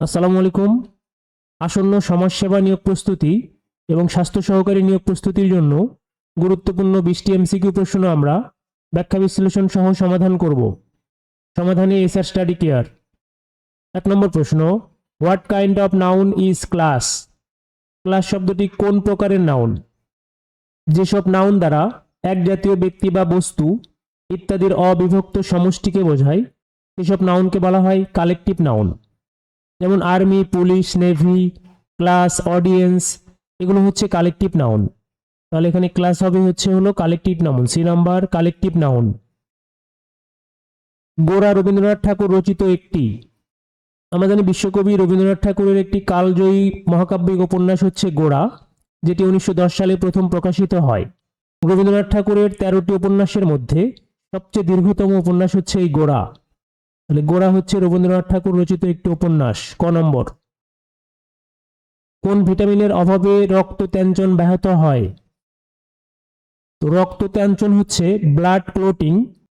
আসসালামু আলাইকুম। আসন্ন সমাজসেবা নিয়োগ প্রস্তুতি এবং স্বাস্থ্য সহকারী নিয়োগ প্রস্তুতির জন্য গুরুত্বপূর্ণ 20টি এমসিকিউ প্রশ্ন আমরা ব্যাখ্যা বিশ্লেষণ সহ সমাধান করব। সমাধানে এসআর স্টাডি কেয়ার। 1 নম্বর প্রশ্ন, what kind of noun is class? Class শব্দটি কোন প্রকারের নাউন? যেসব নাউন দ্বারা এক জাতীয় ব্যক্তি বা বস্তু ইত্যাদির অবিভক্ত সমষ্টিকে বোঝায় সেসব নাউনকে বলা হয় কালেকটিভ নাউন। যেমন army, police, navy, class, audience, এগুলো হচ্ছে কালেকটিভ নাউন। তাহলে এখানে ক্লাস হবে হলো collective noun, C number collective noun. Gora Rabindranath Tagore রচিত একটি, আমরা জানি বিশ্বকবি রবীন্দ্রনাথ ঠাকুরের একটি কালজয়ী মহাকাব্যিক উপন্যাস হচ্ছে গোরা, যেটি 1910 সালে প্রথম প্রকাশিত হয়। রবীন্দ্রনাথ ঠাকুরের 13টি উপন্যাসের মধ্যে সবচেয়ে দীর্ঘতম উপন্যাস হচ্ছে এই গোরা। তাহলে গোরা হচ্ছে রবীন্দ্রনাথ ঠাকুর রচিত একটি উপন্যাস। ক নম্বর, কোন ভিটামিনের অভাবে রক্ত তঞ্চন ব্যাহত হয়? তো রক্ত তঞ্চন হচ্ছে ব্লাড ক্লটিং,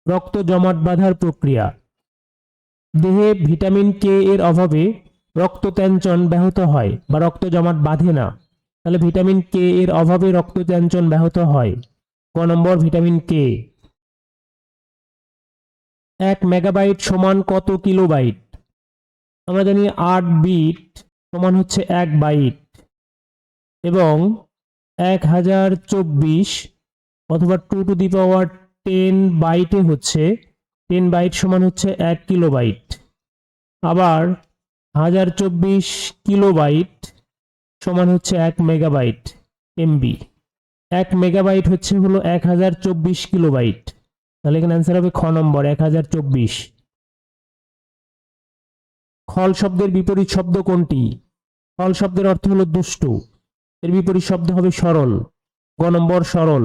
রক্ত জমাট বাঁধার প্রক্রিয়া। দেহে ভিটামিন কে এর অভাবে রক্ত তঞ্চন ব্যাহত হয় বা রক্ত জমাট বাঁধে না। তাহলে ভিটামিন কে এর অভাবে রক্ত তঞ্চন ব্যাহত হয়। ক নম্বর ভিটামিন কে। 1 মেগাবাইট সমান কত কিলোবাইট? আমরা জানি 8 বিট সমান হচ্ছে 1 বাইট, এবং 1024 অথবা 2 টু দি পাওয়ার 10 বাইটে হচ্ছে 10 বাইট সমান হচ্ছে 1 কিলোবাইট। আবার 1024 কিলোবাইট সমান হচ্ছে 1 মেগাবাইট এমবি। 1 মেগাবাইট হলো 1024 কিলোবাইট। তাহলে এখানে অ্যান্সার হবে খ নম্বর 1024। খল শব্দের বিপরীত শব্দ কোনটি? খল শব্দের অর্থ হলো দুষ্টু, এর বিপরীত শব্দ হবে সরল। গ নম্বর সরল।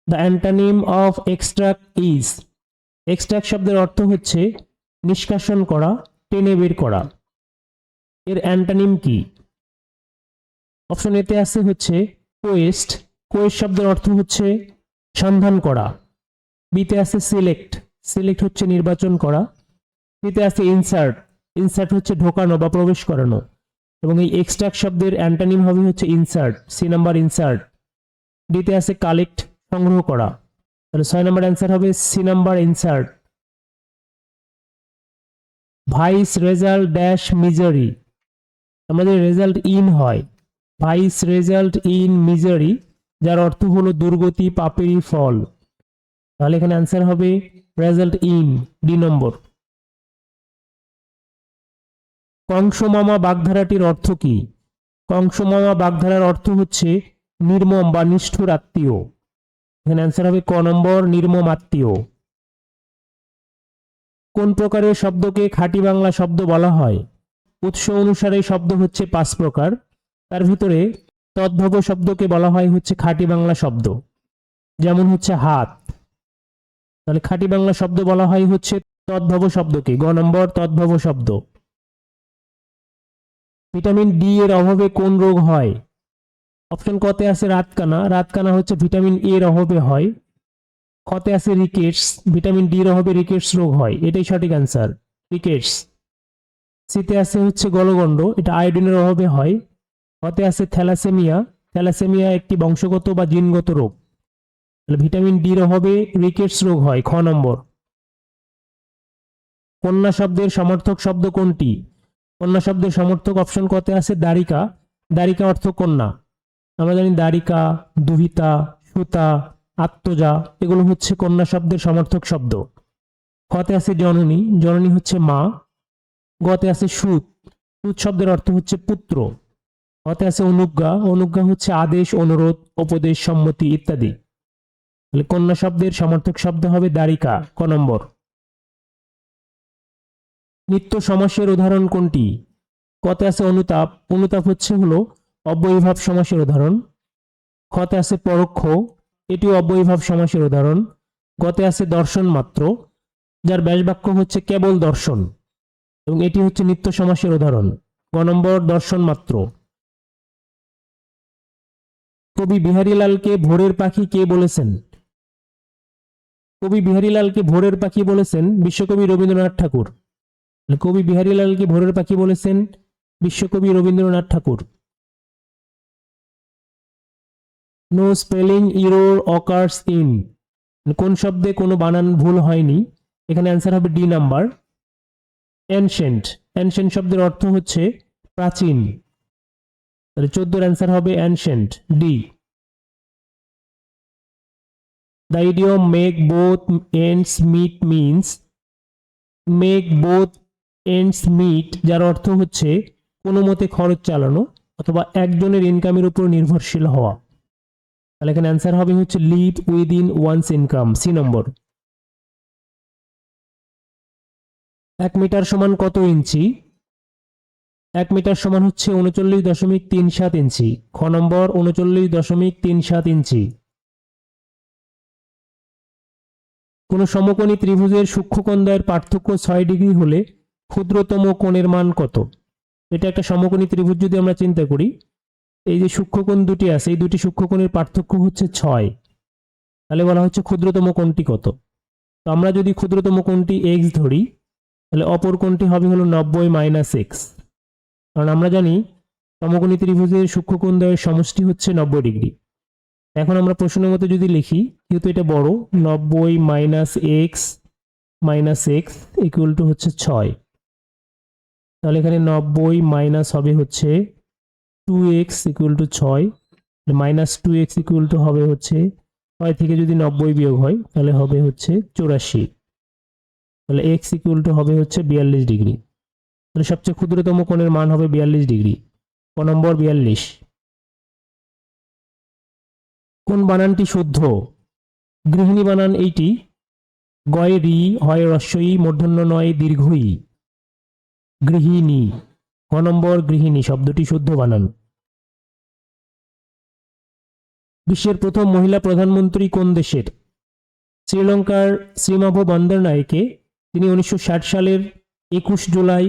The antonym of extract is. Extract শব্দের অর্থ হচ্ছে নিষ্কাশন করা, টেনে বের করা। এর অ্যান্টানিম কি? অপশন এতে আছে হচ্ছে কোয়েস্ট। কোয়েস্ট শব্দের অর্থ হচ্ছে সন্ধান করা। বিতে আছে সিলেক্ট। সিলেক্ট হচ্ছে নির্বাচন করা। সিতে আছে ইনসার্ট। ইনসার্ট হচ্ছে ঢোকানো বা প্রবেশ করানো। এবং এই এক্সট্রাক্ট শব্দের অ্যান্টানিম হবে হচ্ছে ইনসার্ট, সি নাম্বার ইনসার্ট। ডিতে আছে কালেক্ট, সংগ্রহ করা। তাহলে 6 নম্বর অ্যান্সার হবে C number insert. Vice result dash misery. আমাদের রেজাল্ট ইন হয়, ভাইস রেজাল্ট ইন মিজারি, যার অর্থ হলো দুর্গতি, পাপেরই ফল। তাহলে এখানে অ্যান্সার হবে রেজাল্ট ইন, ডি নম্বর। কংসমামা বাগধারাটির অর্থ কি? কংসমামা বাগধারার অর্থ হচ্ছে নির্মম বা নিষ্ঠুর আত্মীয়। এখানে অ্যান্সার হবে ক নম্বর নির্মম আত্মীয়। কোন প্রকারের শব্দকে খাঁটি বাংলা শব্দ বলা হয়? উৎস অনুসারে শব্দ হচ্ছে 5 প্রকার। তার ভিতরে তদ্ভব শব্দকে বলা হয় হচ্ছে খাঁটি বাংলা শব্দ। যেমন হচ্ছে হাত। তাহলে খাঁটি বাংলা শব্দ বলা হয় হচ্ছে তদ্ভব শব্দকে, গ নম্বর তদ্ভব শব্দ। ভিটামিন ডি এর অভাবে কোন রোগ হয়? অপশন কতে আছে রাতকানা। রাতকানা হচ্ছে ভিটামিন এ এর অভাবে হয়। খতে আছে রিকেটস। ভিটামিন ডি এর অভাবে রিকেটস রোগ হয়, এটাই সঠিক অ্যান্সার, রিকেটস। সিতে আছে হচ্ছে গলগণ্ড, এটা আয়োডিনের অভাবে হয়। হতে আছে থ্যালাসেমিয়া। থ্যালাসেমিয়া একটি বংশগত বা জিনগত রোগ। তাহলে ভিটামিন ডি এর অভাবে রিকেটস রোগ হয়, খ নম্বর। কন্যা শব্দের সমর্থক শব্দ কোনটি? কন্যা শব্দের সমর্থক অপশন কতে আছে দ্বারিকা। দ্বারিকা অর্থ কন্যা। আমরা জানি দ্বারিকা, দুহিতা, সুতা, আত্মজা, এগুলো হচ্ছে কন্যা শব্দের সমর্থক শব্দ। খতে আছে জননী। জননী হচ্ছে মা। গতে আছে সুত। সুত শব্দের অর্থ হচ্ছে পুত্র। হতে আছে অনুজ্ঞা। অনুজ্ঞা হচ্ছে আদেশ, অনুরোধ, উপদেশ, সম্মতি ইত্যাদি। তাহলে কন্যা শব্দের সমর্থক শব্দ হবে দ্বারিকা, ক নম্বর। নিত্য সমাসের উদাহরণ কোনটি? কতে আছে অনুতাপ। অনুতাপ হলো অব্যয়ীভাব সমাসের উদাহরণ। খতে আছে পরোক্ষ, এটিও অব্যয়ীভাব সমাসের উদাহরণ। গতে আছে দর্শন মাত্র, যার ব্যাসবাক্য হচ্ছে কেবল দর্শন, এবং এটি হচ্ছে নিত্য সমাসের উদাহরণ, গ নম্বর দর্শন মাত্র। কবি বিহারীলালকে ভোরের পাখি কে বলেছেন? কবি বিহারীলালকে ভোরের পাখি বলেছেন বিশ্বকবি রবীন্দ্রনাথ ঠাকুর। কবি বিহারীলালকে ভোরের পাখি বলেছেন বিশ্বকবি Rabindranath Tagore. No spelling error occurs in, কোন শব্দে কোনো বানান ভুল হয়নি? এখানে অ্যান্সার হবে ডি নাম্বার, অ্যানশেন্ট। অ্যানশেন্ট শব্দের অর্থ হচ্ছে প্রাচীন, তাহলে 14 অ্যান্সার হবে ancient, D. The idiom make both ends meet means make both ends meet, যার অর্থ হচ্ছে কোনো মতে খরচ চালানো অথবা একজনের ইনকামের উপর নির্ভরশীল হওয়া। তাহলে এখানে অ্যান্সার হবে হচ্ছে live within one's income, C number. 1 metre সমান কত ইঞ্চি? 1 মিটার সমান হচ্ছে 39.37 ইঞ্চি, খ নম্বর 39.37 ইঞ্চি। কোন সমকোণী ত্রিভুজের সূক্ষ্মকোণ দ্বয়ের পার্থক্য 6 ডিগ্রি হলে ক্ষুদ্রতম কোণের মান কত? এটা একটা সমকোণী ত্রিভুজ যদি আমরা চিন্তা করি, এই যে সূক্ষ্মকোণ দুটি আছে, এই দুটি সূক্ষ্মকোণের পার্থক্য হচ্ছে 6, তাহলে বলা হচ্ছে ক্ষুদ্রতম কোণটি কত। তো আমরা যদি ক্ষুদ্রতম কোণটি x ধরি, তাহলে অপর কোণটি হবে হলো 90 - x, কারণ আমরা জানি সমকোণী ত্রিভুজের সূক্ষ্মকোণ দ্বয়ের সমষ্টি হচ্ছে 90 ডিগ্রি। এখন আমরা প্রশ্নের মতো যদি লিখি, যেহেতু এটা বড়, 90 - x - x ইকুয়াল টু হচ্ছে 6, তাহলে এখানে 90 মাইনাস হবে হচ্ছে 2x equal to 6, -2x equal to হবে হচ্ছে 6 থেকে যদি 90 বিয়োগ হয় তাহলে হবে হচ্ছে 84, তাহলে x ইকুয়াল টু হবে হচ্ছে 42 ডিগ্রি। তাহলে সবচেয়ে ক্ষুদ্রতম কোণের মান হবে 42 ডিগ্রি, ক নম্বর 42। কোন বানানটি শুদ্ধ? গৃহিণী বানান এইটি, গয়ে রি, হয় হ্রস্বই, মূর্ধন্য নয়, দীর্ঘই, গৃহিণী, ক নম্বর গৃহিণী শব্দটি শুদ্ধ বানান। বিশ্বের প্রথম মহিলা প্রধানমন্ত্রী কোন দেশের? শ্রীলঙ্কার শ্রীমাভো বন্দরনায়েকে, তিনি 1960 সালের 21 জুলাই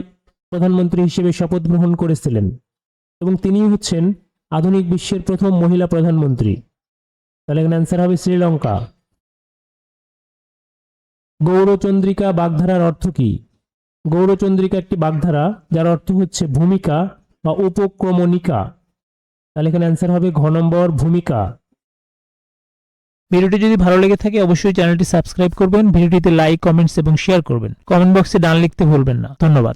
প্রধানমন্ত্রী হিসেবে শপথ গ্রহণ করেছিলেন এবং তিনি হচ্ছেন আধুনিক বিশ্বের প্রথম মহিলা প্রধানমন্ত্রী। তাহলে এখানে অ্যান্সার হবে শ্রীলঙ্কা। গৌরচন্দ্রিকা বাগধারার অর্থ কি? গৌরচন্দ্রিকা একটি বাগধারা যার অর্থ হচ্ছে ভূমিকা বা উপক্রমণিকা, তাহলে এখানে অ্যান্সার হবে ঘ নম্বর ভূমিকা। ভিডিওটি যদি ভালো লেগে থাকে অবশ্যই চ্যানেলটি সাবস্ক্রাইব করবেন, ভিডিওটিতে লাইক, কমেন্টস এবং শেয়ার করবেন। কমেন্ট বক্সে ডান লিখতে ভুলবেন না। ধন্যবাদ।